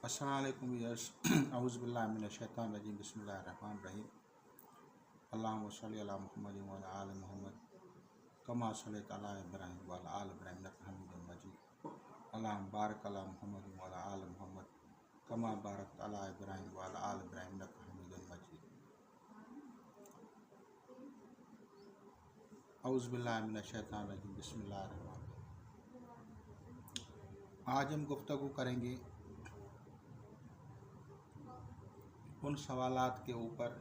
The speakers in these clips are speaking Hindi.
अस्सलाम वालेकुम यस औज़ु बिल्लाहि मिनश शैतानिर रजीम बिस्मिल्लाहिर रहमानिर रहीम अल्लाहुम्मा सल्लि अला मुहम्मद व अला आलि मुहम्मद कमा सल्लैता अला इब्राहीम व अला आलि इब्राहीम इन्नका हमीदुम मजीद अल्लाहुम्मा बारिक अला मुहम्मद व अला आलि मुहम्मद कमा बारकता अला इब्राहीम व अला आलि इब्राहीम इन्नका हमीदुम मजीद औज़ु बिल्लाहि मिनश शैतानिर रजीम बिस्मिल्लाहिर रहमानिर रहीम। आज हम गुफ्तगू करेंगे उन सवालात के ऊपर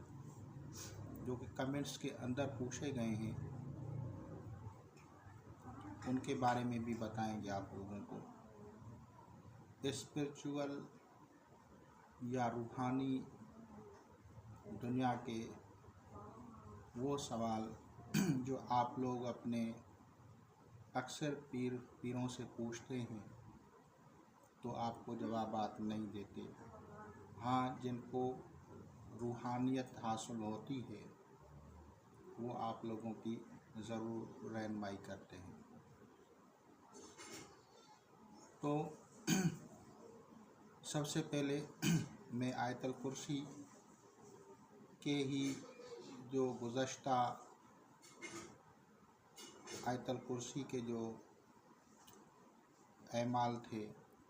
जो कि कमेंट्स के अंदर पूछे गए हैं, उनके बारे में भी बताएंगे आप लोगों को। स्पिरिचुअल या रूहानी दुनिया के वो सवाल जो आप लोग अपने अक्सर पीरों से पूछते हैं तो आपको जवाबात नहीं देते। हाँ, जिनको रूहानियत हासिल होती है वो आप लोगों की ज़रूर रहनुमाई करते हैं। तो सबसे पहले मैं आयतल कुर्सी के ही जो गुज़श्ता आयतल कुर्सी के जो एमाल थे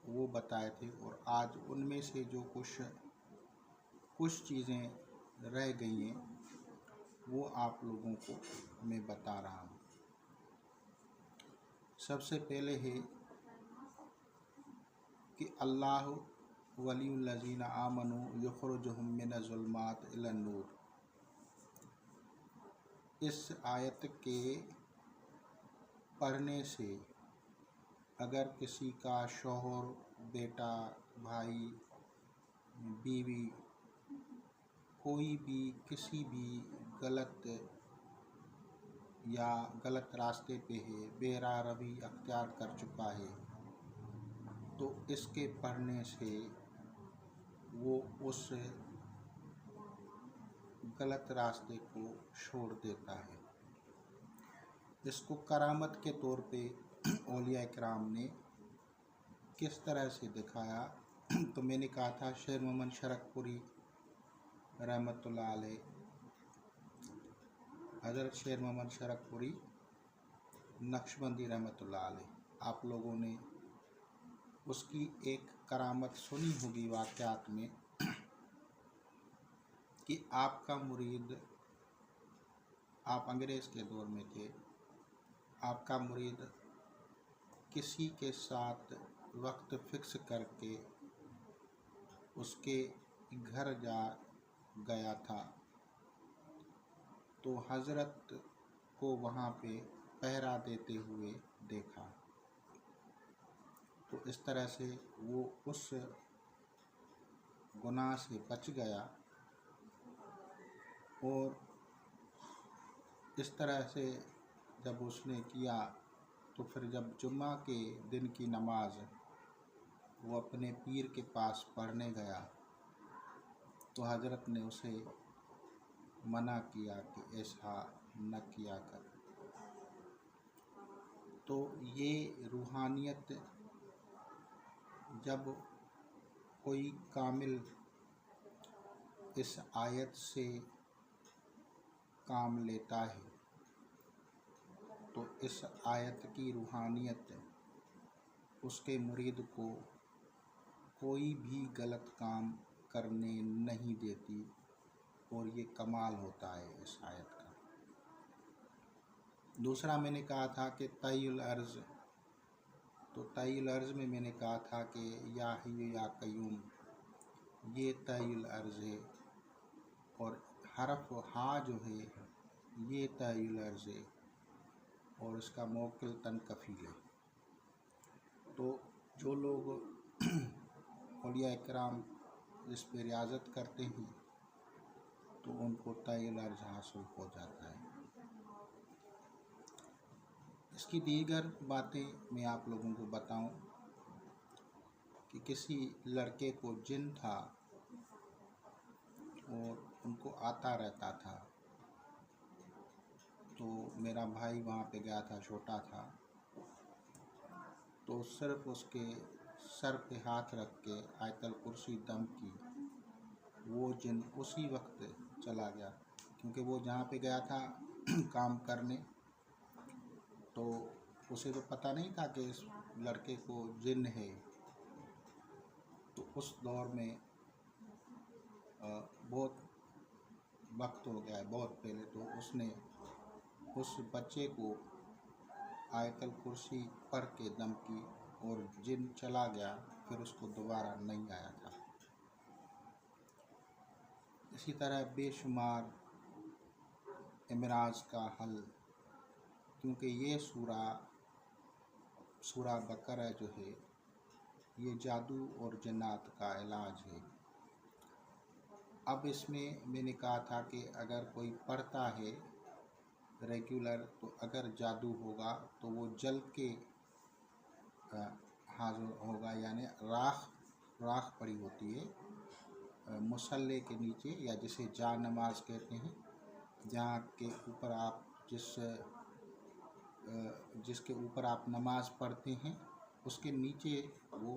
वो बताए थे, और आज उनमें से जो कुछ चीज़ें रह गई हैं वो आप लोगों को मैं बता रहा हूँ। सबसे पहले है कि अल्लाह वलियुल्लज़ीना आमनू युख़रिजुहुम मिनज़्ज़ुलुमात इलन नूर। इस आयत के पढ़ने से अगर किसी का शौहर, बेटा, भाई, बीवी कोई भी किसी भी गलत रास्ते पे है, बेराह रवी अख्तियार कर चुका है, तो इसके पढ़ने से वो उस गलत रास्ते को छोड़ देता है। इसको करामत के तौर पे औलिया इकराम ने किस तरह से दिखाया तो मैंने कहा था शेर मोहम्मद शरकपुरी रहमतुल्लाह अलैह, हज़रत शेर मोहम्मद शरकपुरी नक्शबंदी रहमतुल्लाह अलैह, आप लोगों ने उसकी एक करामत सुनी होगी वाक़यात में कि आपका मुरीद, आप अंग्रेज़ के दौर में थे, आपका मुरीद किसी के साथ वक्त फिक्स करके उसके घर जा गया था, तो हज़रत को वहाँ पे पहरा देते हुए देखा। तो इस तरह से वो उस गुनाह से बच गया, और इस तरह से जब उसने किया तो फिर जब जुम्मा के दिन की नमाज वो अपने पीर के पास पढ़ने गया तो हज़रत ने उसे मना किया कि ऐसा न किया कर। तो ये रूहानियत जब कोई कामिल इस आयत से काम लेता है तो इस आयत की रूहानियत उसके मुरीद को कोई भी गलत काम करने नहीं देती, और ये कमाल होता है इस आयत का। दूसरा मैंने कहा था कि तय्युल अर्ज़, तो तय्युल अर्ज़ में मैंने कहा था कि या हय्यु या क़य्यूम, ये तय्युल अर्ज़ है, और हरफ हा जो है ये तय्युल अर्ज़ है, और इसका मौक़िल तनकफ़ील है। तो जो लोग औलिया इकराम इस पे रियाज़त करते हैं तो उनको तय्युल अर्ज़ हासिल हो जाता है। इसकी दीगर बातें मैं आप लोगों को बताऊं कि किसी लड़के को जिन था और उनको आता रहता था, तो मेरा भाई वहाँ पे गया था, छोटा था, तो सिर्फ उसके सर पे हाथ रख के आयतल कुर्सी कुर्सी दम की। वो जिन उसी वक्त चला गया, क्योंकि वो जहाँ पे गया था काम करने, तो उसे तो पता नहीं था कि इस लड़के को जिन है। तो उस दौर में बहुत वक्त हो गया है, बहुत पहले, तो उसने उस बच्चे को आयतल कुर्सी पढ़ के दम की और जिन चला गया, फिर उसको दोबारा नहीं आया था। इसी तरह बेशुमार इमराज का हल, क्योंकि ये सूरा बकरा जो है ये जादू और जन्नात का इलाज है। अब इसमें मैंने कहा था कि अगर कोई पढ़ता है रेगुलर, तो अगर जादू होगा तो वो जल के हाजिर होगा, यानी राख पड़ी होती है मुसल्ले के नीचे, या जिसे जा नमाज कहते हैं, जहाँ के ऊपर आप जिसके ऊपर आप नमाज पढ़ते हैं उसके नीचे वो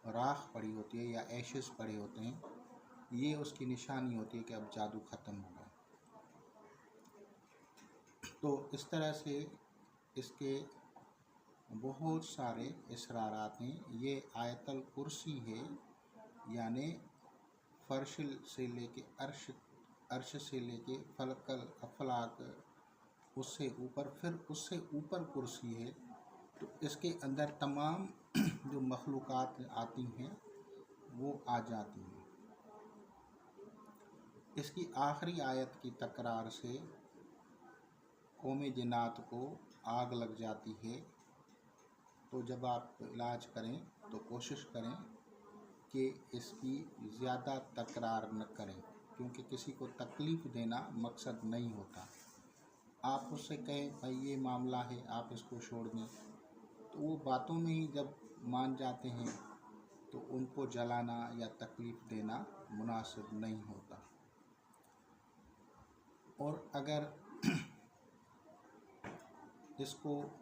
राख पड़ी होती है या एशेस पड़े होते हैं। ये उसकी निशानी होती है कि अब जादू ख़त्म हो गया। तो इस तरह से इसके बहुत सारे इसरारात हैं। ये आयतल कुर्सी है, यानी फर्श से लेके अर्श से लेके फलकल अफलाक, उससे ऊपर, फिर उससे ऊपर कुर्सी है। तो इसके अंदर तमाम जो मखलूक़ात आती हैं वो आ जाती हैं। इसकी आखिरी आयत की तकरार से कौम जिन्नात को आग लग जाती है। तो जब आप इलाज करें तो कोशिश करें कि इसकी ज़्यादा तकरार न करें, क्योंकि किसी को तकलीफ़ देना मकसद नहीं होता। आप उससे कहें भाई ये मामला है, आप इसको छोड़ दें, तो वो बातों में ही जब मान जाते हैं तो उनको जलाना या तकलीफ़ देना मुनासिब नहीं होता। और अगर इसको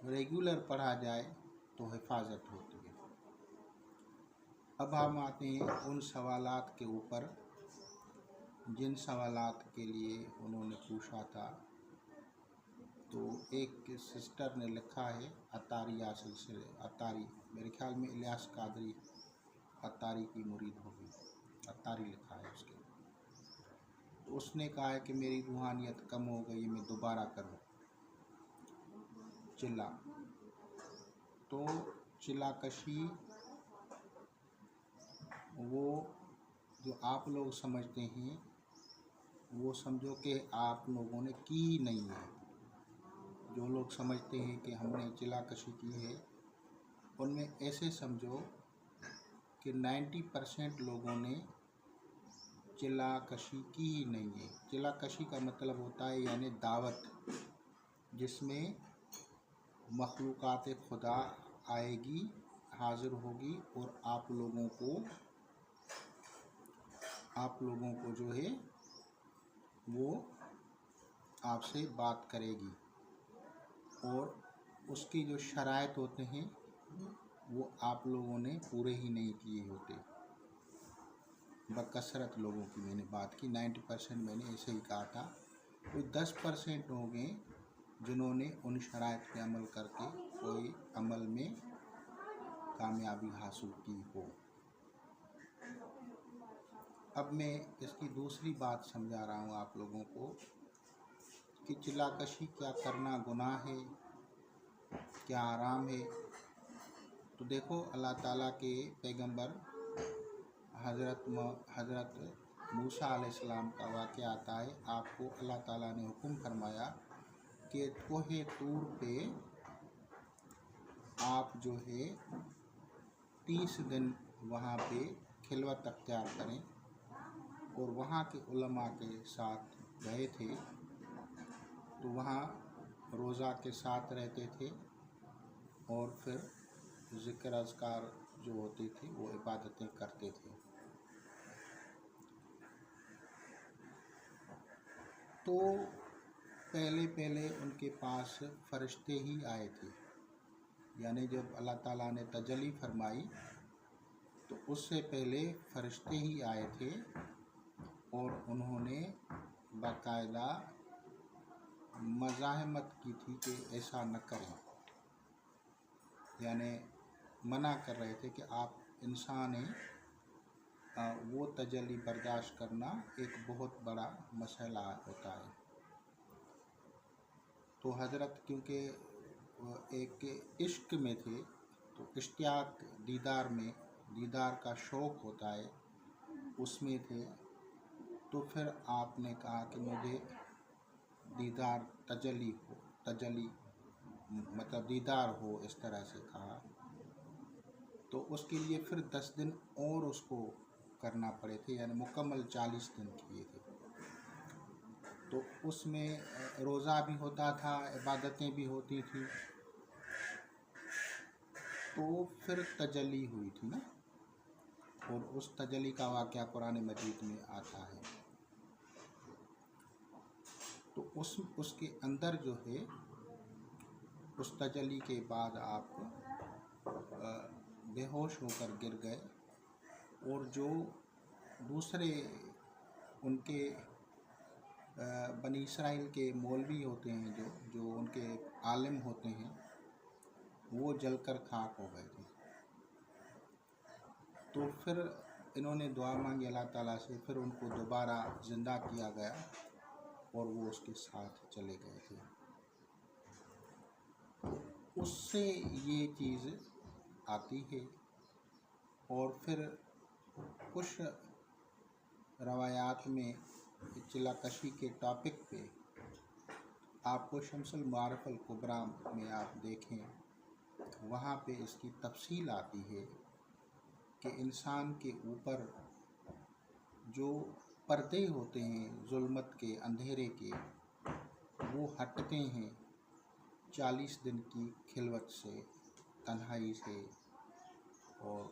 रेगुलर पढ़ा जाए तो हिफाजत होती है। अब हम आते हैं उन सवालात के ऊपर जिन सवालात के लिए उन्होंने पूछा था। तो एक सिस्टर ने लिखा है, अतारिया सिलसिले, अतारी, मेरे ख्याल में इलियास कादरी अतारी की मुरीद होगी, अतारी लिखा है उसके। तो उसने कहा है कि मेरी रूहानियत कम हो गई, मैं दोबारा करूँ चिल्ला। तो चिल्ला कशी वो जो आप लोग समझते हैं वो समझो कि आप लोगों ने की नहीं है। जो लोग समझते हैं कि हमने चिल्ला कशी की है, उनमें ऐसे समझो कि 90% लोगों ने चिल्ला कशी की ही नहीं है। चिल्ला कशी का मतलब होता है यानी दावत, जिसमें मखलूक़ात खुदा आएगी, हाज़िर होगी और आप लोगों को जो है वो आपसे बात करेगी, और उसकी जो शराइत होते हैं वो आप लोगों ने पूरे ही नहीं किए होते। बकसरत लोगों की मैंने बात की, 90% मैंने ऐसे ही कहा था। कोई 10% होंगे जिन्होंने उन शराइत पे अमल करके कोई अमल में कामयाबी हासिल की हो। अब मैं इसकी दूसरी बात समझा रहा हूँ आप लोगों को कि चिल्लाकशी क्या करना गुनाह है, क्या हराम है। तो देखो, अल्लाह ताला के पैगंबर हज़रत मूसा अलैहिस्सलाम का वाक़या आता है। आपको अल्लाह ताला ने हुक्म फरमाया कि कोहे तूर पे आप जो है 30 दिन वहाँ पे खिलवत अख्तियार करें, और वहाँ के उलमा के साथ गए थे। तो वहाँ रोज़ा के साथ रहते थे और फिर ज़िक्र अज़कार जो होती थी वो इबादतें करते थे। तो पहले उनके पास फरिश्ते ही आए थे, यानी जब अल्लाह ताला ने तजल्ली फरमाई तो उससे पहले फरिश्ते ही आए थे और उन्होंने बाकायदा मज़ाहमत की थी कि ऐसा न करें, यानी मना कर रहे थे कि आप इंसान हैं, वो तजल्ली बर्दाश्त करना एक बहुत बड़ा मसला होता है। तो हज़रत क्योंकि एक इश्क में थे, तो इश्तियाक दीदार में, दीदार का शौक़ होता है, उसमें थे। तो फिर आपने कहा कि मुझे दीदार तजल्ली हो, तजल्ली मतलब दीदार हो, इस तरह से कहा। तो उसके लिए फिर 10 दिन और उसको करना पड़े थे, यानी मुकम्मल 40 दिन किए थे। तो उसमें रोज़ा भी होता था, इबादतें भी होती थी। तो फिर तजल्ली हुई थी ना, और उस तजल्ली का वाक़या कुरान मजीद में आता है। तो उसके अंदर जो है, उस तजल्ली के बाद आप बेहोश होकर गिर गए, और जो दूसरे उनके बनी इसराइल के मौलवी होते हैं, जो उनके आलिम होते हैं, वो जलकर खाक हो गए थे। तो फिर इन्होंने दुआ मांगी अल्लाह ताला से, फिर उनको दोबारा ज़िंदा किया गया और वो उसके साथ चले गए थे। तो उससे ये चीज़ आती है। और फिर कुछ रवायात में चिलाकशी के टॉपिक पे आपको शम्सुल मारिफ़ अल कुबरा में आप देखें, वहाँ पे इसकी तफसील आती है कि इंसान के ऊपर जो पर्दे होते हैं जुल्मत के, अंधेरे के, वो हटते हैं 40 दिन की खिलवत से, तन्हाई से और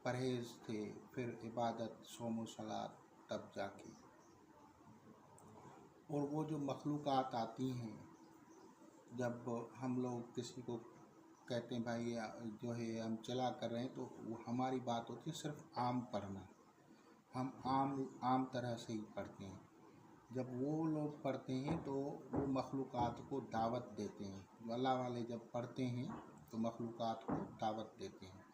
परहेज़ से, फिर इबादत, सोम सलात, तब जाके। और वो जो मखलूक़ात आती हैं, जब हम लोग किसी को कहते हैं भाई जो है हम चला कर रहे हैं, तो वो हमारी बात होती है सिर्फ आम पढ़ना, हम आम तरह से ही पढ़ते हैं। जब वो लोग पढ़ते हैं तो वो मखलूक़ात को दावत देते हैं। जो अल्लाह वाले जब पढ़ते हैं तो मखलूक़ात को दावत देते हैं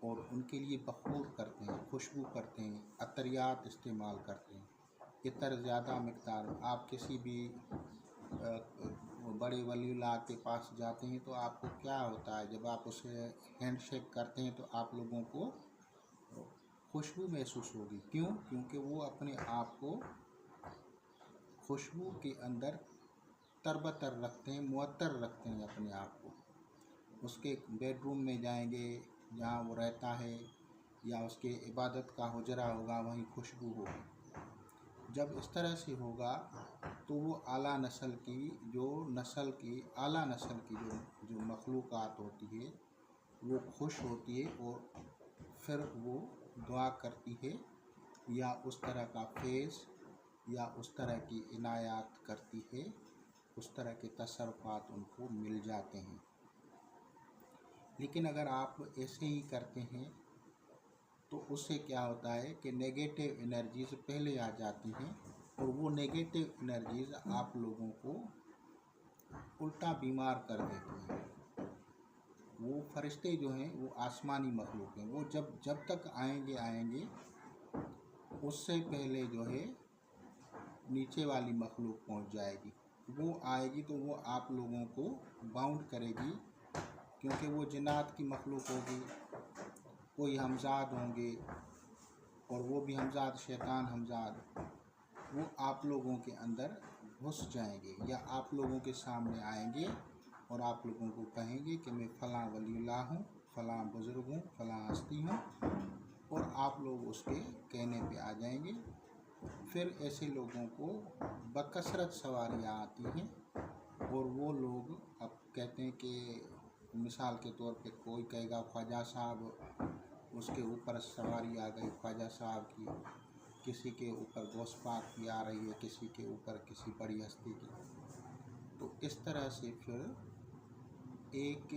और उनके लिए बखूर करते हैं, खुशबू करते हैं, अतरियात इस्तेमाल करते हैं। इतर ज़्यादा मिक़दार, आप किसी भी बड़े वलीउल्लाह के पास जाते हैं तो आपको क्या होता है, जब आप उससे हैंडशेक करते हैं तो आप लोगों को खुशबू महसूस होगी। क्यों? क्योंकि वो अपने आप को खुशबू के अंदर तरबतर रखते हैं, मुअत्तर रखते हैं अपने आप को। उसके बेडरूम में जाएंगे जहाँ वो रहता है, या उसके इबादत का हुजरा होगा, वहीं खुशबू होगी। जब इस तरह से होगा तो वो आला नस्ल की आला नस्ल की जो मखलूक़ात होती है वो खुश होती है और फिर वो दुआ करती है, या उस तरह का फेज़ या उस तरह की इनायात करती है, उस तरह के तसर्रुफ़ात उनको मिल जाते हैं। लेकिन अगर आप ऐसे ही करते हैं तो उससे क्या होता है कि नेगेटिव एनर्जीज़ पहले आ जाती हैं, और वो नेगेटिव एनर्जीज़ आप लोगों को उल्टा बीमार कर देती हैं। वो फरिश्ते जो हैं वो आसमानी मखलूक हैं, वो जब तक आएंगे उससे पहले जो है नीचे वाली मखलूक पहुंच जाएगी। वो आएगी तो वो आप लोगों को बाउंड करेगी, क्योंकि वो जिन्नात की मखलूक होगी, कोई हमजाद होंगे, और वो भी हमजाद शैतान हमजाद, वो आप लोगों के अंदर घुस जाएंगे या आप लोगों के सामने आएंगे और आप लोगों को कहेंगे कि मैं फ़लाँ वलीउल्लाह हूँ, फ़लाँ बुज़ुर्ग हूँ, फ़लाँ हस्ती हूँ, और आप लोग उसके कहने पे आ जाएंगे। फिर ऐसे लोगों को बकसरत सवारियाँ आती हैं, और वो लोग अब कहते हैं कि मिसाल के तौर पे कोई कहेगा ख्वाजा साहब, उसके ऊपर सवारी आ गई ख्वाजा साहब की, किसी के ऊपर गौस पाक की आ रही है, किसी के ऊपर किसी बड़ी हस्ती की। तो इस तरह से फिर एक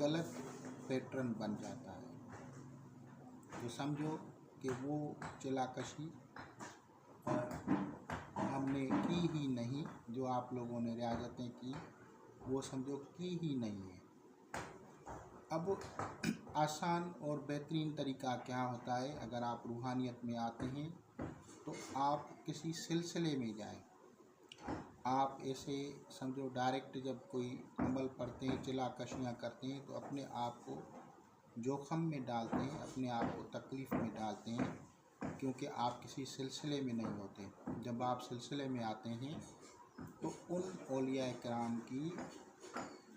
गलत पैटर्न बन जाता है। तो समझो कि वो चिलाकशी हमने की ही नहीं, जो आप लोगों ने रियाजतें की वो समझो की ही नहीं है। अब आसान और बेहतरीन तरीका क्या होता है, अगर आप रूहानियत में आते हैं तो आप किसी सिलसिले में जाएं। आप ऐसे समझो डायरेक्ट जब कोई अमल पढ़ते हैं, चिलाकशियाँ करते हैं, तो अपने आप को जोखम में डालते हैं, अपने आप को तकलीफ़ में डालते हैं, क्योंकि आप किसी सिलसिले में नहीं होते। जब आप सिलसिले में आते हैं तो उन औलिया किराम की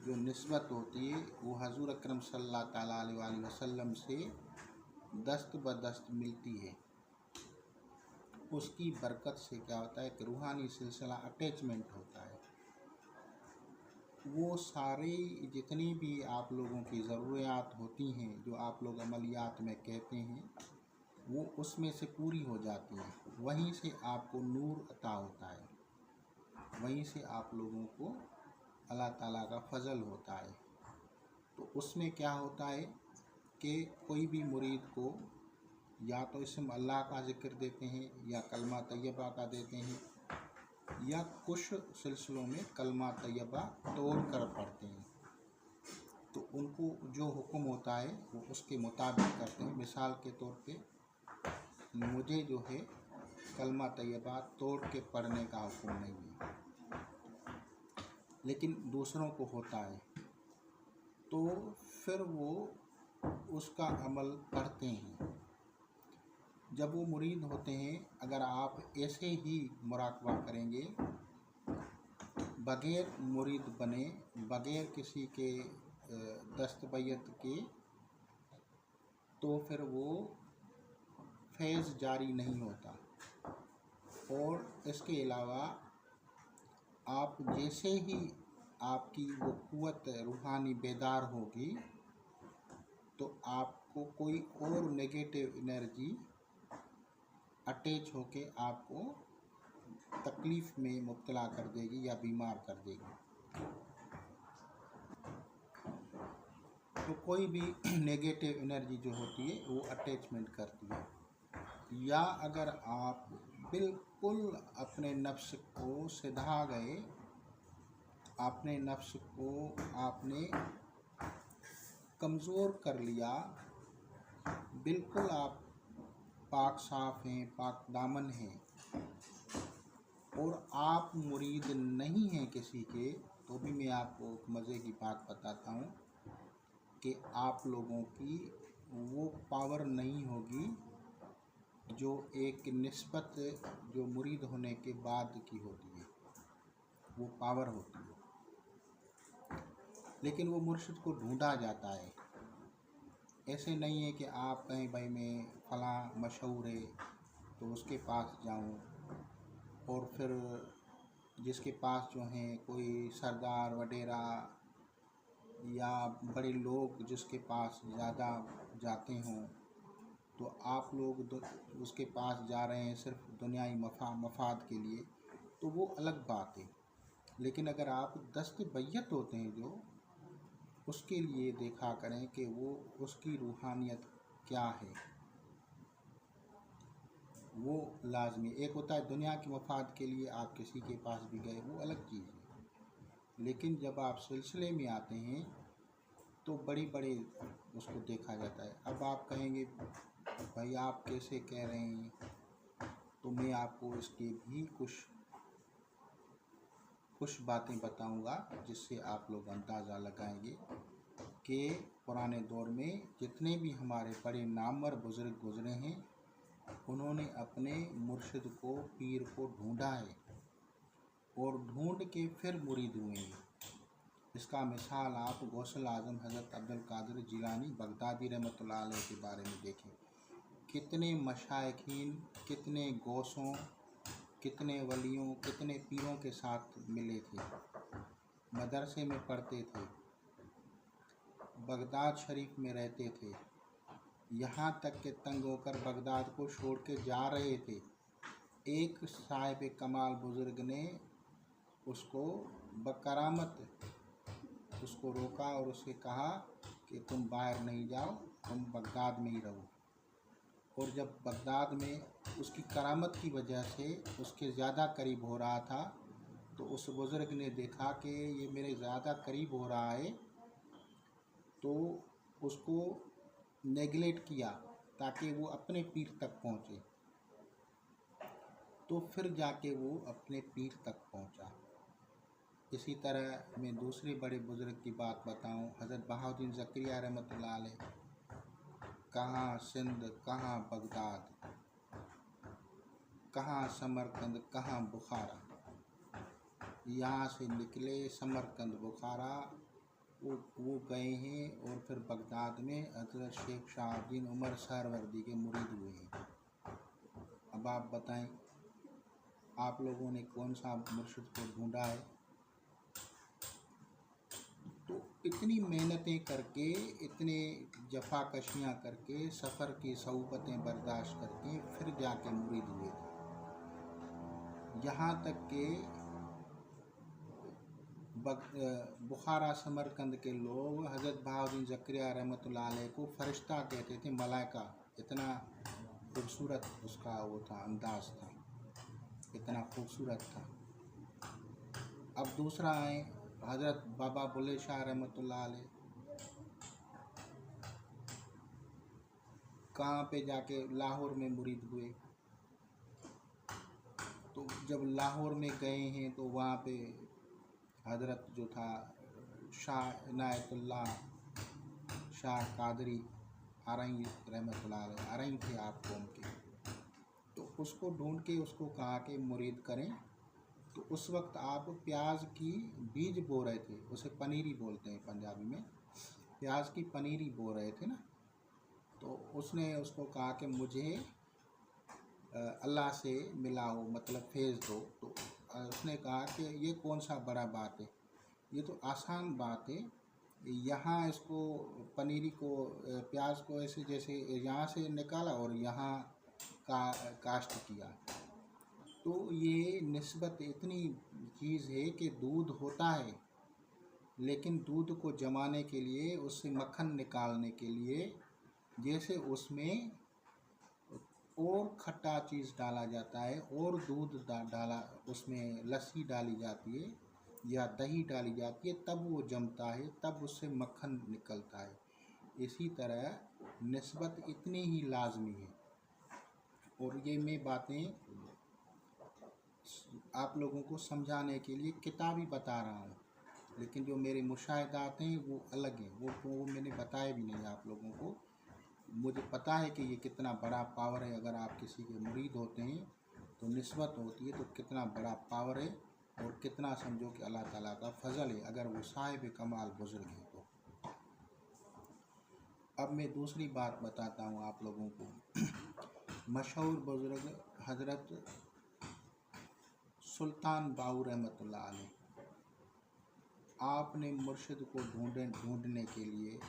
जो निस्बत होती है वो हजूर अकरम सल्लल्लाहु अलैहि वसल्लम से दस्त बदस्त मिलती है। उसकी बरकत से क्या होता है कि रूहानी सिलसिला अटैचमेंट होता है। वो सारे जितनी भी आप लोगों की ज़रूरियात होती हैं, जो आप लोग अमलियात में कहते हैं, वो उसमें से पूरी हो जाती हैं। वहीं से आपको नूर अता होता है, वहीं से आप लोगों को अल्लाह ताला का फ़ज़ल होता है। तो उसमें क्या होता है कि कोई भी मुरीद को या तो इसम अल्लाह का ज़िक्र देते हैं, या कलमा तैयबा का देते हैं, या कुछ सिलसिलों में कलमा तैयबा तोड़ कर पढ़ते हैं। तो उनको जो हुक्म होता है वो उसके मुताबिक करते हैं। मिसाल के तौर पे मुझे जो है कलमा तैयबा तोड़ के पढ़ने का हुक्म नहीं है, लेकिन दूसरों को होता है, तो फिर वो उसका अमल करते हैं। जब वो मुरीद होते हैं, अगर आप ऐसे ही मुराकबा करेंगे बग़ैर मुरीद बने, बग़ैर किसी के दस्तबैयत के, तो फिर वो फैज़ जारी नहीं होता। और इसके अलावा आप जैसे ही आपकी वो क़ुव्वत रूहानी बेदार होगी तो आपको कोई और नेगेटिव एनर्जी अटैच होके आपको तकलीफ़ में मुब्तला कर देगी या बीमार कर देगी। तो कोई भी नेगेटिव एनर्जी जो होती है वो अटैचमेंट करती है। या अगर आप बिल्कुल अपने नफ्स को सिधा गए, अपने नफ्स को आपने कमज़ोर कर लिया, बिल्कुल आप पाक साफ़ हैं, पाक दामन हैं, और आप मुरीद नहीं हैं किसी के, तो भी मैं आपको मज़े की बात बताता हूँ कि आप लोगों की वो पावर नहीं होगी जो एक निस्बत जो मुरीद होने के बाद की होती है, वो पावर होती है। लेकिन वो मुर्शिद को ढूंढा जाता है। ऐसे नहीं है कि आप कहें भाई मैं फ़लाँ मशहूर है तो उसके पास जाऊं, और फिर जिसके पास जो हैं कोई सरदार वगैरह या बड़े लोग जिसके पास ज़्यादा जाते हों, तो आप लोग उसके पास जा रहे हैं सिर्फ दुनियाई मफाद के लिए, तो वो अलग बात है। लेकिन अगर आप दस्तबैयत होते हैं जो, उसके लिए देखा करें कि वो उसकी रूहानियत क्या है, वो लाजमी। एक होता है दुनिया के मफाद के लिए आप किसी के पास भी गए, वो अलग चीज़ है। लेकिन जब आप सिलसिले में आते हैं तो बड़ी बड़ी उसको देखा जाता है। अब आप कहेंगे भाई आप कैसे कह रहे हैं, तो मैं आपको इसके भी कुछ बातें बताऊंगा जिससे आप लोग अंदाज़ा लगाएंगे कि पुराने दौर में जितने भी हमारे बड़े नामवर बुज़ुर्ग गुज़रे हैं, उन्होंने अपने मुर्शिद को, पीर को ढूंढा है और ढूंढ के फिर मुरीद हुए हैं। इसका मिसाल आप गौसल आज़म हज़रत अब्दुल कादिर जिलानी बगदादी रहमतुल्लाह अलैह के बारे में देखें। कितने मशाइखीन, कितने गौसों, कितने वलियों, कितने पीरों के साथ मिले थे, मदरसे में पढ़ते थे, बगदाद शरीफ में रहते थे, यहाँ तक के तंग होकर बगदाद को छोड़ के जा रहे थे। एक साहिब कमाल बुज़ुर्ग ने उसको बकरामत उसको रोका और उससे कहा कि तुम बाहर नहीं जाओ, तुम बगदाद में ही रहो। और जब बगदाद में उसकी करामत की वजह से उसके ज़्यादा करीब हो रहा था, तो उस बुज़ुर्ग ने देखा कि ये मेरे ज़्यादा करीब हो रहा है, तो उसको नेगलेक्ट किया ताकि वो अपने पीर तक पहुँचे। तो फिर जाके वो अपने पीर तक पहुँचा। इसी तरह मैं दूसरे बड़े बुज़ुर्ग की बात बताऊं, हज़रत बहाउद्दीन ज़करिया रहमतुल्लाह अलैह। कहाँ सिंध, कहाँ बगदाद, कहाँ समरकंद, कहाँ बुखारा। यहाँ से निकले समरकंद बुखारा, वो गए हैं और फिर बगदाद में हज़रत शेख शहाबुद्दीन उमर सहरवर्दी के मुरीद हुए हैं। अब आप बताएं, आप लोगों ने कौन सा मुर्शिद को ढूंढा है? तो इतनी मेहनतें करके, इतने जफाकशियाँ करके, सफ़र की सऊबतें बर्दाश्त करके फिर जाके मुरीद हुए थे। यहाँ तक कि बुखारा समरकंद के लोग हज़रत बहाउद्दीन ज़करिया रहमतुल्लाह अलैह को फ़रिश्ता कहते थे, मलाइका। इतना खूबसूरत उसका वो था, अंदाज़ था, इतना खूबसूरत था। अब दूसरा है हज़रत बाबा बुल्ले शाह रहमतुल्लाह अलैह। कहाँ पे जाके लाहौर में मुरीद हुए। तो जब लाहौर में गए हैं तो वहाँ पे हज़रत जो था शाह इनायतुल्लाह शाह कादरी आरई रहमतुल्लाह अलैह, आरई थे आप कौम के, तो उसको ढूंढ के उसको कहा कि मुरीद करें। तो उस वक्त आप प्याज की बीज बो रहे थे, उसे पनीरी बोलते हैं पंजाबी में, प्याज की पनीरी बो रहे थे ना। तो उसने उसको कहा कि मुझे अल्लाह से मिलाओ, मतलब फेज दो। तो उसने कहा कि ये कौन सा बड़ा बात है, ये तो आसान बात है। यहाँ इसको पनीरी को, प्याज को ऐसे जैसे यहाँ से निकाला और यहाँ काश्त किया। तो ये निस्बत इतनी चीज़ है कि दूध होता है, लेकिन दूध को जमाने के लिए, उससे मक्खन निकालने के लिए, जैसे उसमें और खट्टा चीज़ डाला जाता है और दूध डाला, उसमें लस्सी डाली जाती है या दही डाली जाती है, तब वो जमता है, तब उससे मक्खन निकलता है। इसी तरह निस्बत इतनी ही लाजमी है। और ये मैं बातें आप लोगों को समझाने के लिए किताबी बता रहा हूँ, लेकिन जो मेरे मुशाहिदात हैं वो अलग हैं, वो मैंने बताए भी नहीं आप लोगों को। मुझे पता है कि ये कितना बड़ा पावर है। अगर आप किसी के मुरीद होते हैं तो निस्बत होती है, तो कितना बड़ा पावर है और कितना समझो कि अल्लाह ताला का फजल है अगर वो साहिब कमाल बुजुर्ग हैं तो। अब मैं दूसरी बात बताता हूँ आप लोगों को। मशहूर बुजुर्ग हज़रत सुल्तान बाहू रहमतुल्लाह अलैह, आपने मुर्शिद को ढूंढने के लिए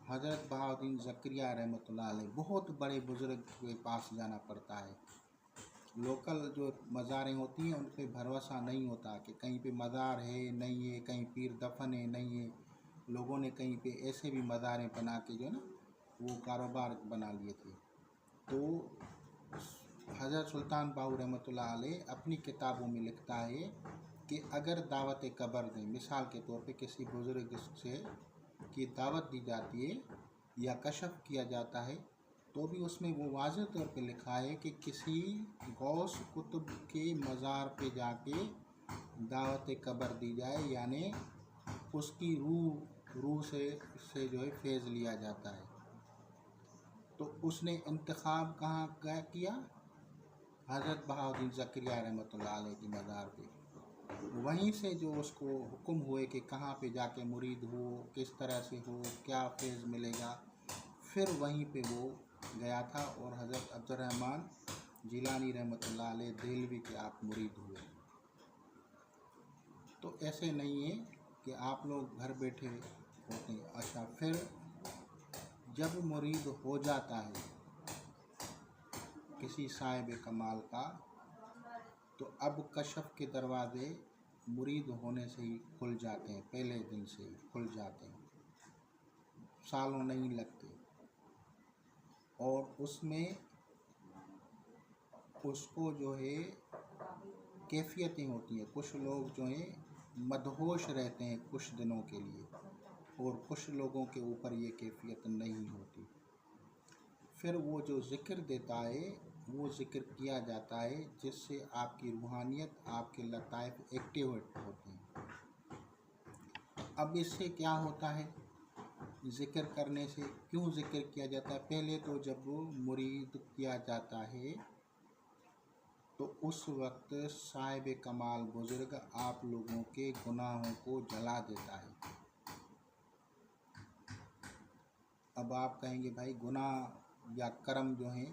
हज़रत बहाउद्दीन ज़करिया रहमतुल्लाह अलैह बहुत बड़े बुज़ुर्ग के पास जाना पड़ता है। लोकल जो मज़ारें होती हैं उन पर भरोसा नहीं होता कि कहीं पे मज़ार है नहीं है, कहीं पीर दफन है नहीं है। लोगों ने कहीं पे ऐसे भी मज़ारें बना के जो है ना वो कारोबार बना लिए थे। तो हज़रत सुल्तान बाहू रहमतुल्लाह अलैह अपनी किताबों में लिखता है कि अगर दावत कब्र दें, मिसाल के तौर पे किसी बुज़ुर्ग से की दावत दी जाती है या कशफ किया जाता है, तो भी उसमें वो वाज़ेह तौर पे लिखा है कि किसी गौस कुतुब के मज़ार पे जाके दावत कब्र दी जाए, यानी उसकी रूह से जो है फैज़ लिया जाता है। तो उसने इंतखाब कहाँ किया? हज़रत बहाउद्दीन ज़करिया रहमतुल्लाह अलैह की मज़ार पे। वहीं से जो उसको हुक्म हुए कि कहाँ पे जाके मुरीद हो, किस तरह से हो, क्या फैज़ मिलेगा, फिर वहीं पे वो गया था और हज़रत अब्दुर्रहमान जिलानी रहमतुल्लाह अलैह देहलवी के आप मुरीद हुए। तो ऐसे नहीं है कि आप लोग घर बैठे होते हैं। अच्छा, फिर जब मुरीद हो जाता है किसी साहिब कमाल का, तो अब कशफ के दरवाज़े मुरीद होने से ही खुल जाते हैं, पहले दिन से ही खुल जाते हैं। सालों नहीं लगते, और उसमें उसको जो है कैफियतें होती हैं। कुछ लोग जो हैं मदहोश रहते हैं कुछ दिनों के लिए, और कुछ लोगों के ऊपर ये कैफियत नहीं होती। फिर वो जो ज़िक्र देता है वो ज़िक्र किया जाता है जिससे आपकी रूहानियत, आपके लताइफ एक्टिवेट होते हैं। अब इससे क्या होता है, ज़िक्र करने से क्यों ज़िक्र किया जाता है? पहले तो जब वो मुरीद किया जाता है तो उस वक्त साहिब कमाल बुजुर्ग आप लोगों के गुनाहों को जला देता है। अब आप कहेंगे भाई गुनाह या कर्म जो हैं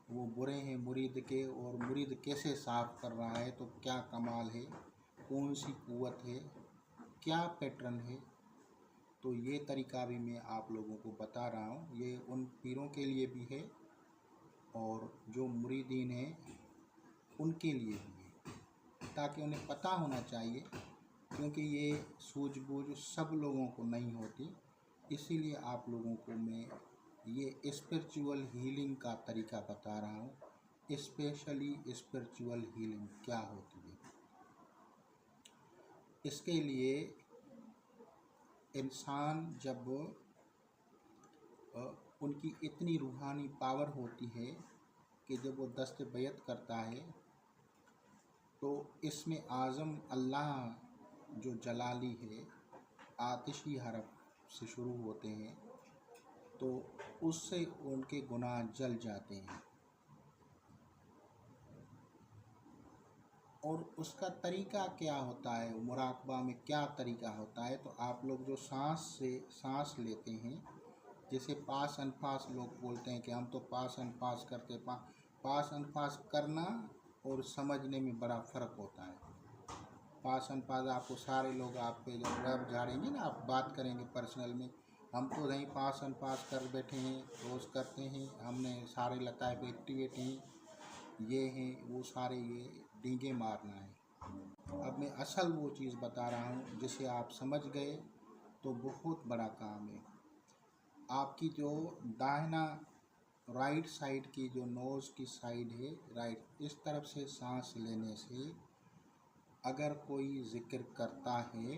वो बुरे हैं मुरीद के, और मुरीद कैसे साफ कर रहा है, तो क्या कमाल है, कौन सी कुव्वत है, क्या पैटर्न है? तो ये तरीका भी मैं आप लोगों को बता रहा हूँ। ये उन पीरों के लिए भी है और जो मुरीदीन हैं उनके लिए भी है, ताकि उन्हें पता होना चाहिए, क्योंकि ये सूझबूझ सब लोगों को नहीं होती। इसीलिए आप लोगों को मैं ये स्पिरिचुअल हीलिंग का तरीका बता रहा हूँ। स्पेशली स्पिरिचुअल हीलिंग क्या होती है, इसके लिए इंसान जब उनकी इतनी रूहानी पावर होती है कि जब वो दस्त बैत करता है तो इसमें आज़म अल्लाह जो जलाली है, आतिशी हरफ से शुरू होते हैं, तो उससे उनके गुनाह जल जाते हैं। और उसका तरीका क्या होता है, मुराकबा में क्या तरीका होता है? तो आप लोग जो सांस लेते हैं, जैसे पास अनपास लोग बोलते हैं कि हम तो पास अनपास करते, पास अनपास करना और समझने में बड़ा फ़र्क होता है। पास अनपास आपको सारे लोग आप पे जब रब झाड़ेंगे ना, आप बात करेंगे पर्सनल में, हम तो नहीं पास अनपास कर बैठे हैं, रोज़ करते हैं, हमने सारे लताए पे एक्टिवेट हैं, ये हैं वो सारे, ये डींगे मारना है। अब मैं असल वो चीज़ बता रहा हूँ जिसे आप समझ गए तो बहुत बड़ा काम है। आपकी जो दाहिना राइट साइड की जो नोज़ की साइड है, राइट, इस तरफ से सांस लेने से अगर कोई ज़िक्र करता है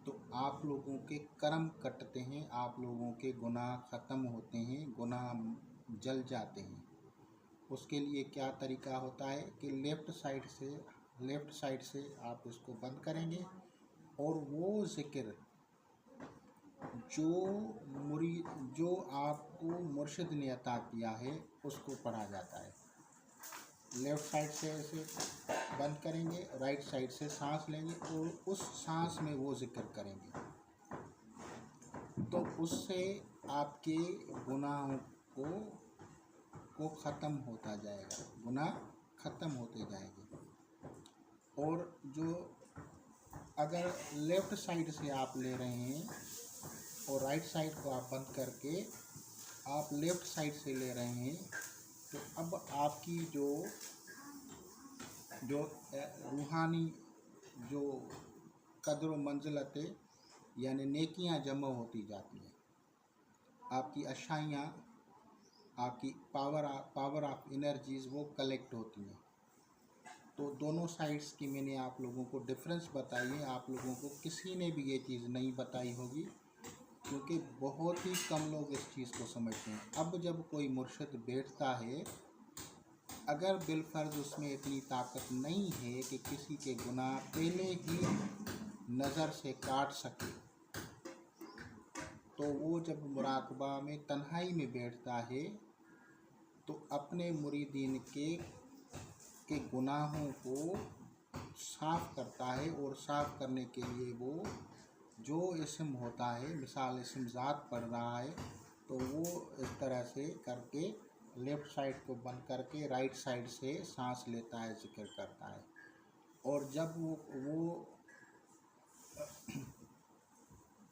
तो आप लोगों के कर्म कटते हैं, आप लोगों के गुनाह ख़त्म होते हैं, गुनाह जल जाते हैं। उसके लिए क्या तरीका होता है कि लेफ़्ट साइड से आप इसको बंद करेंगे और वो ज़िक्र जो आपको मुर्शिद ने अता किया है उसको पढ़ा जाता है। लेफ़्ट साइड से ऐसे बंद करेंगे, राइट साइड से सांस लेंगे और उस सांस में वो ज़िक्र करेंगे, तो उससे आपके गुनाहों को ख़त्म होता जाएगा, गुनाह ख़त्म होते जाएंगे। और जो अगर लेफ़्ट साइड से आप ले रहे हैं और राइट साइड को आप बंद करके आप लेफ़्ट साइड से ले रहे हैं, तो अब आपकी जो रूहानी जो कदर व मंजिलतें यानी नेकियां जमा होती जाती हैं, आपकी अच्छाइयाँ, आपकी पावर ऑफ एनर्जीज़ वो कलेक्ट होती हैं। तो दोनों साइड्स की मैंने आप लोगों को डिफरेंस बताई है। आप लोगों को किसी ने भी ये चीज़ नहीं बताई होगी, क्योंकि बहुत ही कम लोग इस चीज़ को समझते हैं। अब जब कोई मुर्शिद बैठता है, अगर बिलफर्ज उसमें इतनी ताकत नहीं है कि किसी के गुनाह पहले ही नज़र से काट सके, तो वो जब मुराकबा में तन्हाई में बैठता है तो अपने मुरीदीन के गुनाहों को साफ़ करता है। और साफ़ करने के लिए वो जो इस्म होता है, मिसाल इस्म ज़ात पढ़ रहा है, तो वो इस तरह से करके लेफ़्ट साइड को बंद करके राइट साइड से सांस लेता है, जिक्र करता है। और जब वो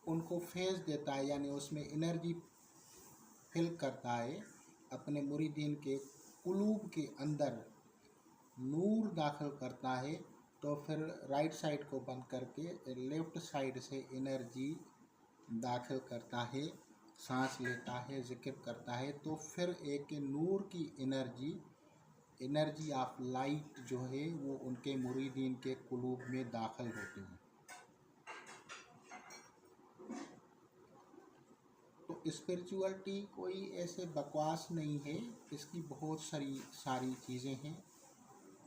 उनको फेज देता है, यानी उसमें एनर्जी फिल करता है, अपने मुरीदीन के कुलूब के अंदर नूर दाखिल करता है, तो फिर राइट साइड को बंद करके लेफ़्ट साइड से एनर्जी दाखिल करता है, सांस लेता है, जिक्र करता है, तो फिर एक नूर की एनर्जी ऑफ लाइट जो है वो उनके मुरीदीन के कुलूब में दाखिल होती है। तो स्पिरिचुअलिटी कोई ऐसे बकवास नहीं है, इसकी बहुत सारी चीज़ें हैं।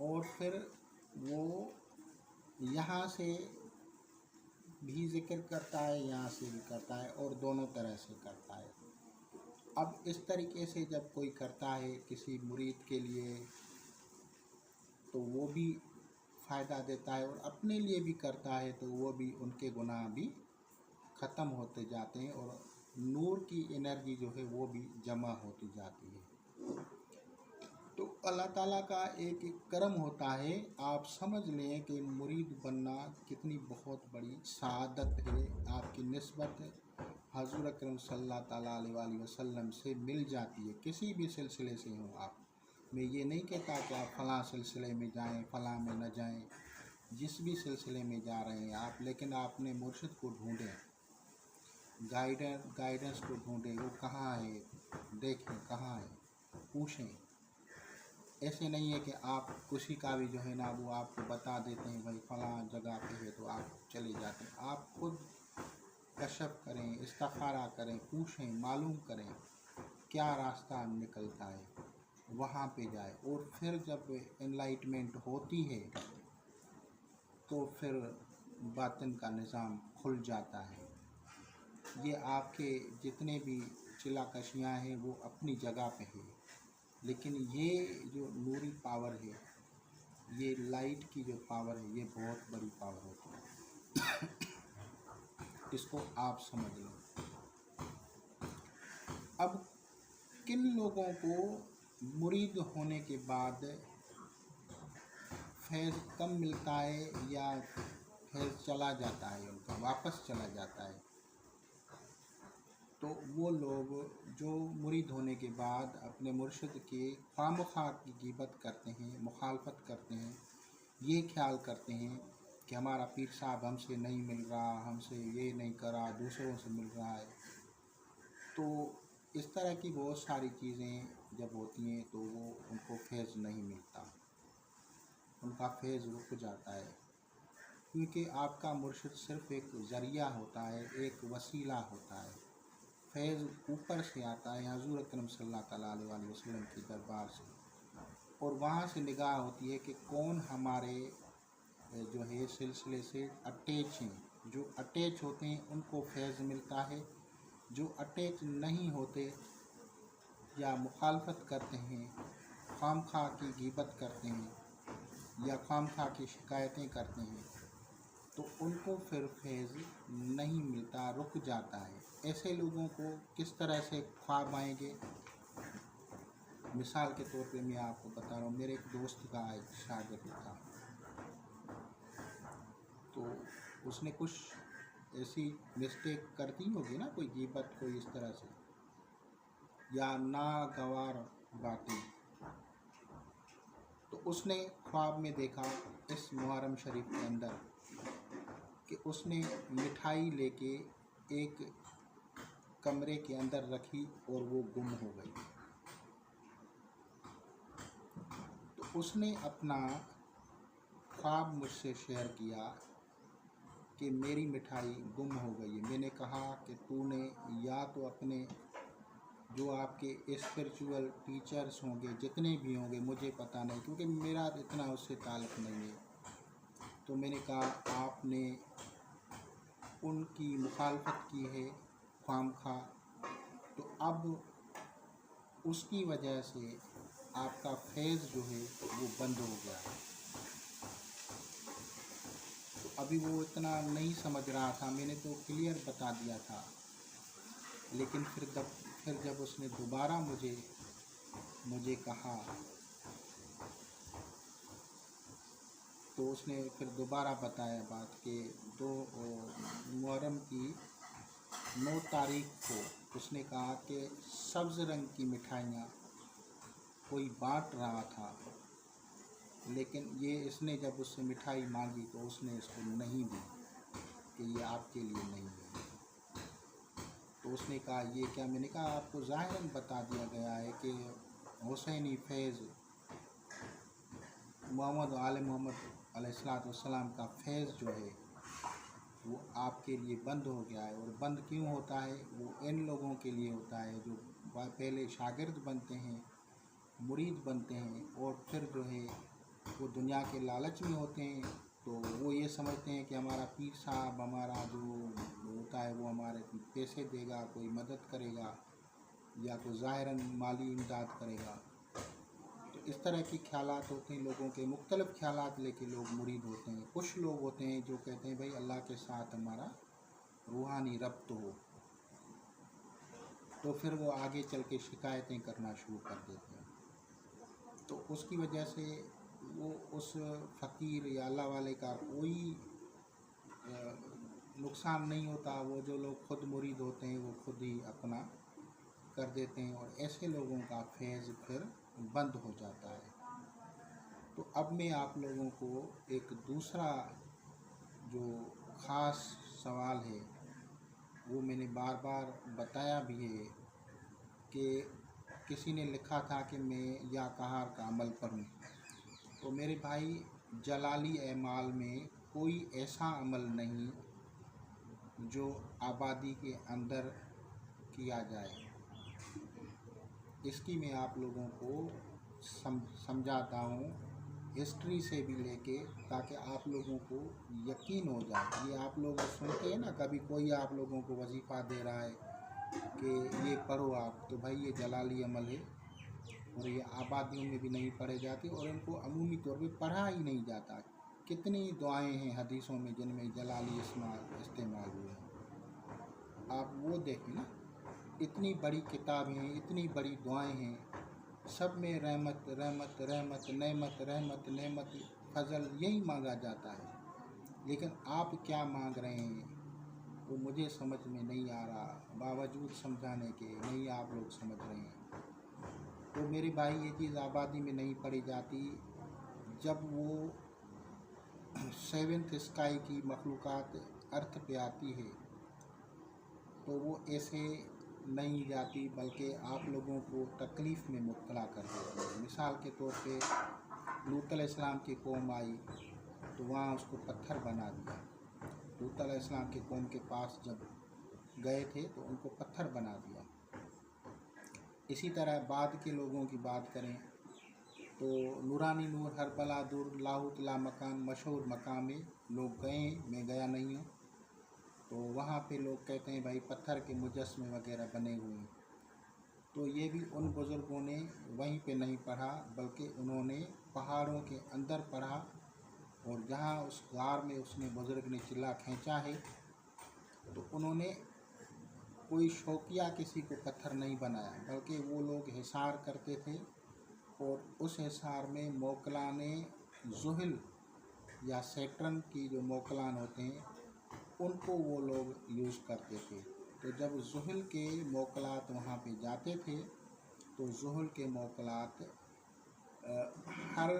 और फिर वो यहाँ से भी जिक्र करता है, यहाँ से भी करता है, और दोनों तरह से करता है। अब इस तरीके से जब कोई करता है किसी मुरीद के लिए, तो वो भी फ़ायदा देता है, और अपने लिए भी करता है तो वो भी, उनके गुनाह भी ख़त्म होते जाते हैं, और नूर की एनर्जी जो है वो भी जमा होती जाती है। तो अल्लाह ताला का एक करम होता है। आप समझ लें कि मुरीद बनना कितनी बहुत बड़ी सआदत है। आपकी निस्बत हज़ूर अकरम सल्लल्लाहु अलैहि वसल्लम से मिल जाती है, किसी भी सिलसिले से हो आप। मैं ये नहीं कहता कि आप फ़लाँ सिलसिले में जाएं, फ़लाँ में न जाएं, जिस भी सिलसिले में जा रहे हैं आप, लेकिन आपने मुर्शिद को ढूंढें, गाइडेंस को ढूंढें। वो कहाँ है, देखें कहाँ है, पूछें। ऐसे नहीं है कि आप किसी का भी जो है ना वो आपको बता देते हैं भाई फ़लाँ जगह पे है तो आप चले जाते हैं। आप खुद कशफ करें, इस्तिखारा करें, पूछें, मालूम करें क्या रास्ता निकलता है, वहाँ पे जाए। और फिर जब एनलाइटमेंट होती है तो फिर बातिन का निज़ाम खुल जाता है। ये आपके जितने भी चिलाकशियाँ हैं वो अपनी जगह पे है, लेकिन ये जो नूरी पावर है, ये लाइट की जो पावर है, ये बहुत बड़ी पावर होती है। इसको आप समझ लो। अब किन लोगों को मुरीद होने के बाद फैज़ कम मिलता है या फैज़ चला जाता है, उनका वापस चला जाता है, तो वो लोग जो मुरीद होने के बाद अपने मुर्शिद के खामखा की ग़ीबत करते हैं, मुखालफत करते हैं, ये ख्याल करते हैं कि हमारा पीर साहब हमसे नहीं मिल रहा, हमसे ये नहीं करा, दूसरों से मिल रहा है। तो इस तरह की बहुत सारी चीज़ें जब होती हैं तो वो उनको फैज़ नहीं मिलता, उनका फैज़ रुक जाता है। क्योंकि आपका मुर्शिद सिर्फ़ एक ज़रिया होता है, एक वसीला होता है। फैज़ ऊपर से आता है हज़ूर अकरम सल्लल्लाहु अलैहि वसल्लम के दरबार से, और वहाँ से निगाह होती है कि कौन हमारे जो है सिलसिले से अटैच हैं। जो अटैच होते हैं उनको फैज़ मिलता है, जो अटैच नहीं होते या मुखालफत करते हैं, खामखा की ग़ीबत करते हैं या खामखा की शिकायतें करते हैं, तो उनको फिर फैज़ नहीं मिलता, रुक जाता है। ऐसे लोगों को किस तरह से ख्वाब आएंगे? मिसाल के तौर पे मैं आपको बता रहा हूँ, मेरे एक दोस्त का एक शागिर्द था, तो उसने कुछ ऐसी मिस्टेक करती होगी ना, कोई ग़ीबत, कोई इस तरह से या नागवार बातें, तो उसने ख्वाब में देखा इस मुहर्रम शरीफ के अंदर कि उसने मिठाई लेके एक कमरे के अंदर रखी और वो गुम हो गई। तो उसने अपना ख्वाब मुझसे शेयर किया कि मेरी मिठाई गुम हो गई है। मैंने कहा कि तूने या तो अपने जो आपके स्पिरिचुअल टीचर्स होंगे, जितने भी होंगे, मुझे पता नहीं क्योंकि मेरा इतना उससे ताल्लुक़ नहीं है, तो मैंने कहा आपने उनकी मुखालफत की है खामखा, तो अब उसकी वजह से आपका फैज़ जो है वो बंद हो गया है। तो अभी वो इतना नहीं समझ रहा था, मैंने तो क्लियर बता दिया था, लेकिन फिर जब उसने दोबारा मुझे कहा, तो उसने फिर दोबारा बताया बात कि 2 मुहर्रम की 9 तारीख को उसने कहा कि सब्ज़ रंग की मिठाइयाँ कोई बांट रहा था, लेकिन ये इसने जब उससे मिठाई मांगी तो उसने इसको नहीं दी कि ये आपके लिए नहीं है। तो उसने कहा ये क्या? मैंने कहा आपको ज़ाहिरन बता दिया गया है कि हुसैनी फैज़ मोहम्मद आल मोहम्मद अलैहिस्सलाम का फैज़ जो है वो आपके लिए बंद हो गया है। और बंद क्यों होता है? वो इन लोगों के लिए होता है जो पहले शागिर्द बनते हैं, मुरीद बनते हैं, और फिर जो है वो दुनिया के लालच में होते हैं। तो वो ये समझते हैं कि हमारा पीर साहब हमारा जो होता है वो हमारे पैसे देगा, कोई मदद करेगा या कोई ज़ाहिरन माली इमदाद करेगा। तो इस तरह के ख्यालात होते हैं लोगों के, मुख्तलिफ़ ख्यालात लेके लोग मुरीद होते हैं। कुछ लोग होते हैं जो कहते हैं भाई अल्लाह के साथ हमारा रूहानी रब्त हो, तो फिर वो आगे चल के शिकायतें करना शुरू कर देते हैं। तो उसकी वजह से वो उस फ़कीर या अल्लाह वाले का कोई नुकसान नहीं होता। वो जो लोग ख़ुद मुरीद होते हैं वो खुद ही अपना कर देते हैं और ऐसे लोगों का फैज़ फिर बंद हो जाता है। तो अब मैं आप लोगों को एक दूसरा जो ख़ास सवाल है वो मैंने बार बार बताया भी है कि किसी ने लिखा था कि मैं या कहार का अमल करूं। तो मेरे भाई, जलाली एमाल में कोई ऐसा अमल नहीं जो आबादी के अंदर किया जाए। इसकी मैं आप लोगों को समझाता हूँ हिस्ट्री से भी लेके, ताकि आप लोगों को यकीन हो जाए। ये आप लोग सुनते हैं ना, कभी कोई आप लोगों को वजीफ़ा दे रहा है कि ये पढ़ो आप, तो भाई ये जलाली अमल है और ये आबादियों में भी नहीं पढ़े जाते और इनको अमूमी तौर पे पढ़ा ही नहीं जाता। कितनी दुआएं हैं हदीसों में जिनमें जलाली इस्तेमाल हुए हैं, आप वो देखें ना। इतनी बड़ी किताबें हैं, इतनी बड़ी दुआएं हैं, सब में रहमत रहमत रहमत, नेमत रहमत नेमत, फजल यही मांगा जाता है। लेकिन आप क्या मांग रहे हैं वो मुझे समझ में नहीं आ रहा। बावजूद समझाने के नहीं आप लोग समझ रहे हैं। तो मेरे भाई, ये चीज़ आबादी में नहीं पढ़ी जाती। जब वो सेवेंथ स्काई की मखलूक़ात अर्थ पे आती है तो वो ऐसे नहीं जाती, बल्कि आप लोगों को तकलीफ़ में मुब्तला कर देती है। मिसाल के तौर पे लूत अलैहिस्सलाम की कौम आई तो वहाँ उसको पत्थर बना दिया। लूत अलैहिस्सलाम की कौम के पास जब गए थे तो उनको पत्थर बना दिया। इसी तरह बाद के लोगों की बात करें तो नूरानी नूर हरबला दूर लाहौत ला मकान मशहूर मकाम में लोग गए, मैं गया नहीं हूँ। तो वहाँ पे लोग कहते हैं भाई पत्थर के मुजस्मे वगैरह बने हुए हैं। तो ये भी उन बुज़ुर्गों ने वहीं पे नहीं पढ़ा, बल्कि उन्होंने पहाड़ों के अंदर पढ़ा। और जहाँ उस गार में उसने बुज़ुर्ग ने चिल्ला खींचा है तो उन्होंने कोई शौकिया किसी को पत्थर नहीं बनाया, बल्कि वो लोग हिसार करते थे और उस हिसार में मोकलाने ज़ुहल या सैटर्न की जो मोकलान होते हैं उनको वो लोग यूज़ करते थे। तो जब ज़ुहल के मोकलात वहाँ पे जाते थे तो ज़ुहल के मोकलात हर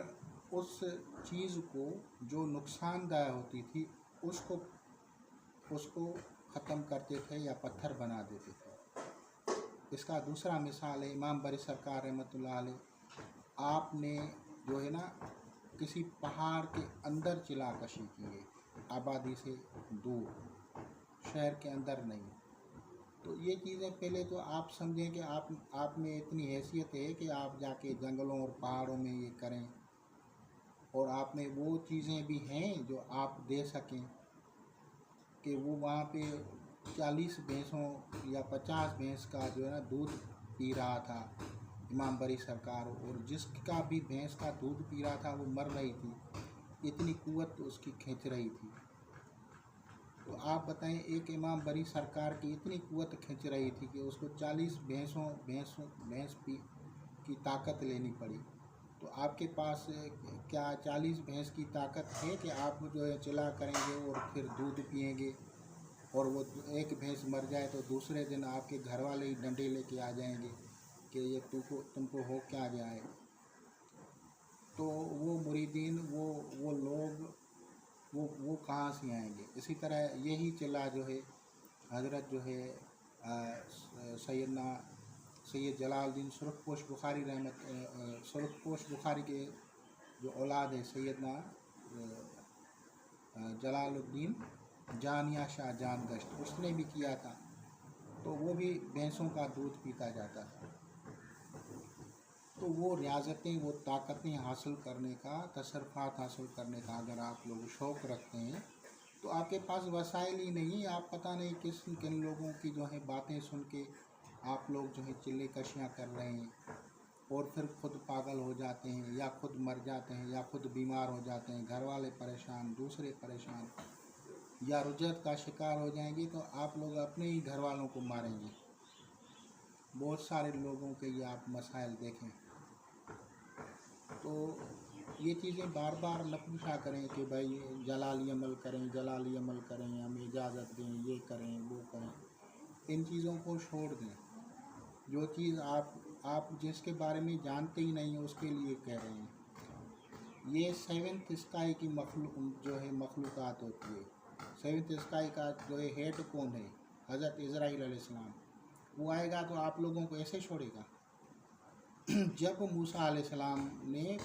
उस चीज़ को जो नुकसानदायक होती थी उसको ख़त्म करते थे या पत्थर बना देते थे। इसका दूसरा मिसाल है इमाम बरी सरकार रहमतुल्लाह अलैह। आपने जो है ना किसी पहाड़ के अंदर चिला कशी की है, आबादी से दूर, शहर के अंदर नहीं। तो ये चीज़ें पहले तो आप समझें कि आप में इतनी हैसियत है कि आप जाके जंगलों और पहाड़ों में ये करें, और आप में वो चीज़ें भी हैं जो आप दे सकें कि वो वहाँ पे 40 भैंसों या 50 भैंस का जो है ना दूध पी रहा था इमाम बरी सरकार, और जिसका भी भैंस का दूध पी रहा था वो मर रही थी, इतनी कुव्वत उसकी खींच रही थी। तो आप बताएं, एक इमाम बरी सरकार की इतनी कुव्वत खींच रही थी कि उसको 40 भैंस की ताकत लेनी पड़ी। तो आपके पास क्या 40 भैंस की ताकत है कि आप जो है चिल्ला करेंगे और फिर दूध पिएंगे, और वो एक भैंस मर जाए तो दूसरे दिन आपके घर वाले ही डंडे लेके आ जाएंगे कि ये तुमको हो क्या गया है। तो वो मुरीदीन वो लोग वो कहाँ से आएंगे। इसी तरह यही चिल्ला जो है हज़रत जो है सैयदना सैयद जलालुद्दीन सुरखपोश बुखारी सुरखपोश बुखारी के जो औलाद है सैयदना जलालुद्दीन जानिया शाह जानगश्त, उसने भी किया था। तो वो भी भैंसों का दूध पीता जाता था। तो वो रियाज़तें, वो ताकतें हासिल करने का, तसरफ़ात हासिल करने का अगर आप लोग शौक़ रखते हैं तो आपके पास वसाइल ही नहीं। आप पता नहीं किन लोगों की जो है बातें सुन के आप लोग जो है चिल्ले कशियाँ कर रहे हैं और फिर खुद पागल हो जाते हैं या खुद मर जाते हैं या खुद बीमार हो जाते हैं, घर वाले परेशान, दूसरे परेशान, या रुजत का शिकार हो जाएंगे तो आप लोग अपने ही घर वालों को मारेंगे। बहुत सारे लोगों के ये आप मसाइल देखें। तो ये चीज़ें बार बार न पूछा करें कि भाई जलाली अमल करें, जलाली अमल करें, हमें इजाज़त दें, ये करें, वो करें। इन चीज़ों को छोड़ दें। जो चीज़ आप जिसके बारे में जानते ही नहीं है उसके लिए कह रहे हैं। ये सेवन्थ स्काई की जो है मखलूक़ात होती है। सेवन्थ स्काई का जो है हेड कौन है? हज़रत इज़राइल अलैहिस्सलाम। वो आएगा तो आप लोगों को ऐसे छोड़ेगा। जब मूसा अलैहिस्सलाम ने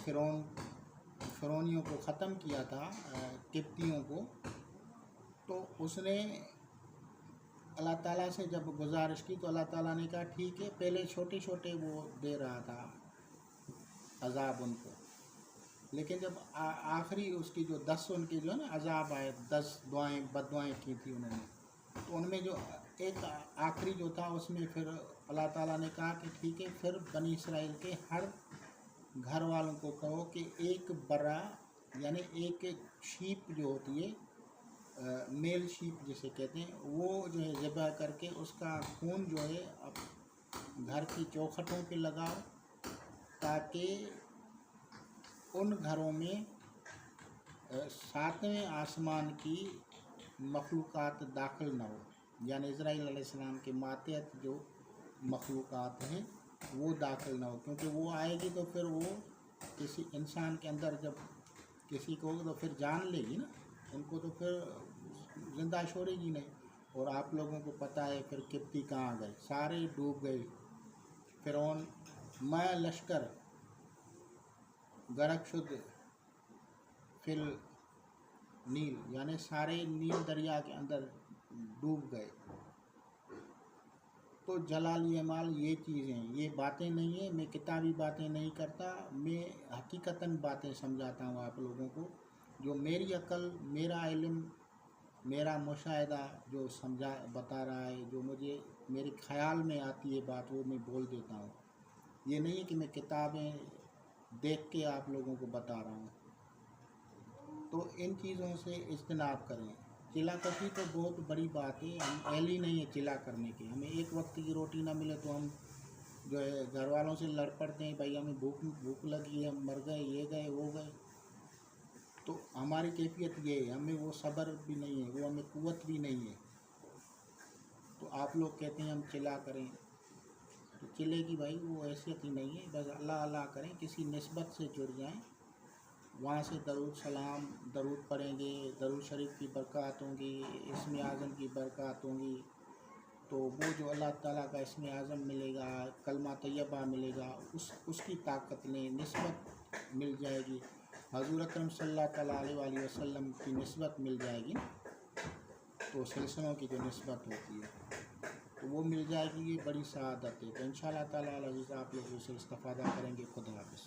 फ़िरौनियों को ख़त्म किया था, किप्तियों को, तो उसने अल्लाह ताला से जब गुजारिश की तो अल्लाह ताला ने कहा ठीक है, पहले छोटे छोटे वो दे रहा था अज़ाब उनको, लेकिन जब आखिरी उसकी जो 10 उनके जो है ना अज़ाब आए, 10 दुआएँ बद्दुआएँ की थी उन्होंने, तो उनमें जो एक आखिरी जो था उसमें फिर अल्लाह ताला ने कहा कि ठीक है, फिर बनी इसराइल के हर घर वालों को कहो कि एक बर्रा यानी एक शीप जो होती है, मेल शीप जिसे कहते हैं, वो जो है ज़िबा करके उसका खून जो है अब घर की चौखटों पे लगाओ, ताकि उन घरों में 7वें आसमान की मखलूक़ात दाखिल न हो, यानी इज़राइल अलैहिस्सलाम के मातहत जो मखलूक़ात हैं वो दाखिल न हो, क्योंकि वो आएगी तो फिर वो किसी इंसान के अंदर जब किसी को तो फिर जान लेगी ना, उनको तो फिर ज़िंदा छोड़ेगी नहीं। और आप लोगों को पता है फिर किप्ती कहाँ गए, सारे डूब गए। फ़िरौन मैं लश्कर गरक शुद्ध फिल नील, यानी सारे नील दरिया के अंदर डूब गए। तो जलाली अमाल ये चीज़ें, ये बातें नहीं है, मैं किताबी बातें नहीं करता, मैं हकीकतन बातें समझाता हूँ आप लोगों को। जो मेरी अकल, मेरा इल्म, मेरा मुशाहिदा जो बता रहा है, जो मुझे मेरे ख़याल में आती है बात, वो मैं बोल देता हूँ। ये नहीं है कि मैं किताबें देख के आप लोगों को बता रहा हूँ। तो इन चीज़ों से इज्तनाब करें। चिल्ला कशी तो बहुत बड़ी बात है, हम अहल ही नहीं है चिल्ला करने के। हमें एक वक्त की रोटी ना मिले तो हम जो है घर वालों से लड़ पड़ते हैं, भाई हमें भूख लगी है, हम मर गए, ये गए, वो गए। तो हमारी कैफियत ये है, हमें वो सब्र भी नहीं है, वो हमें कुव्वत भी नहीं है। तो आप लोग कहते हैं हम चिल्ला करें, तो चिल्ले की भाई वो हैसियत ही नहीं है। बस अल्लाह अल्लाह करें, किसी निस्बत से जुड़ जाएं, वहाँ से दरूद सलाम दरूद पढ़ेंगे, दरूद शरीफ की बरक़ात होंगी, इस्म आज़म की बरक़ात होंगी, तो वो जो अल्लाह ताला का इस्म आज़म मिलेगा, कलमा तैयबा मिलेगा, उसकी ताकत ने निस्बत मिल जाएगी, हज़ूर अकरम सल्लल्लाहु अलैहि वसल्लम की निस्बत मिल जाएगी। तो सिलसिलों की जो निस्बत होती है तो वो मिल जाएगी, ये बड़ी सआदत है। तो इंशाअल्लाह ताला अज़ीज़ आप लोग उसे इस्तिफ़ादा करेंगे। खुदा हाफ़िज़।